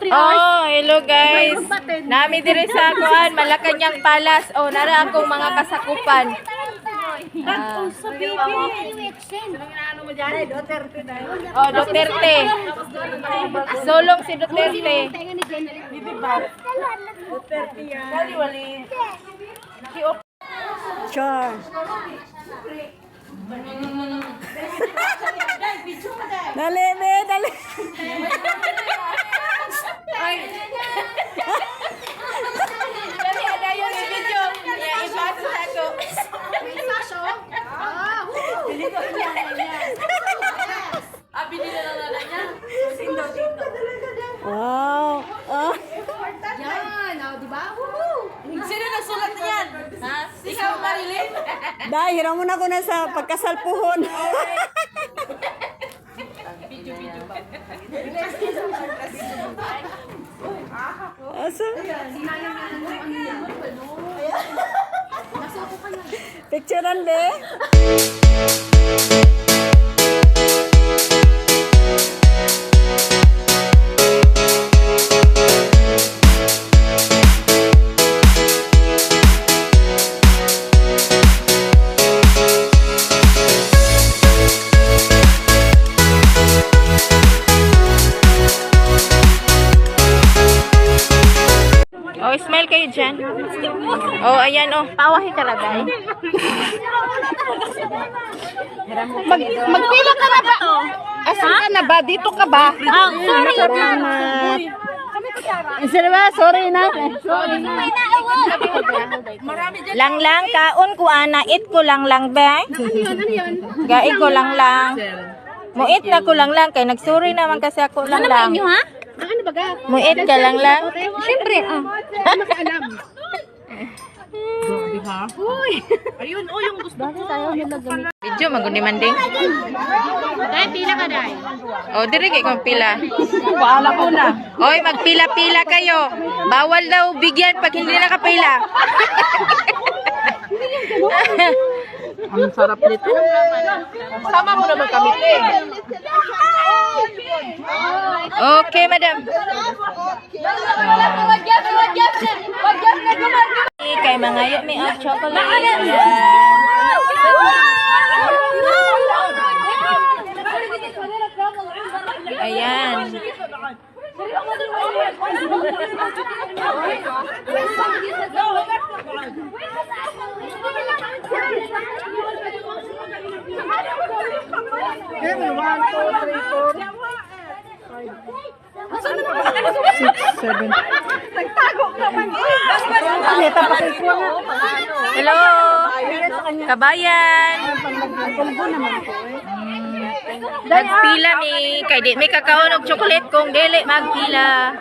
Oh, hello guys. Nami diri sa kuan Malacañang Palace. Oh, nara akong mga kasakupan. Oh, Duterte. Solong si Duterte. Duterte yan. Char. Dali, be, dali. Ay. Dali, ada yun yung video. Yeah, ipasa sa ako. Bili na lang na niya. Sindo dito. Wow. Oh. Yan, di ba? Sino nagsulat niyan? Ha? Ikaw, Marilyn? Dahil, hiram mo na ko na sa pagkasalpuhon. Video ba? Asa? Picturean, be. Oh, smile kayo dyan. Oh, ayan oh. Pawahi ka lagay. Magpila ka na ba? Asan ka na ba? Dito ka ba? Sorry. Salamat. Sorry na. Sorry na. Lang kaon ko ana it ko lang ba? Gai ko lang. Muit na ko lang kay nagsuri naman kasi ako lang. Ha? Ano ba ga? Muit ka lang. Siyempre, makaalam. Uy! Ayun, yung gusto ko. Video maguni manding. Dahil pila ka dahil. Oh, dire kay kong pila. Paala ko na. Oy, magpila-pila kayo. Bawal daw bigyan pag hindi nakapila. Ang sarap nito. Sama mo naman kami, te. Okay, madam. Kay mga yumi of chocolate. Ayan. Hello, kabayan. Nagpila mi kay di may kakaon og chocolate kung dili magpila.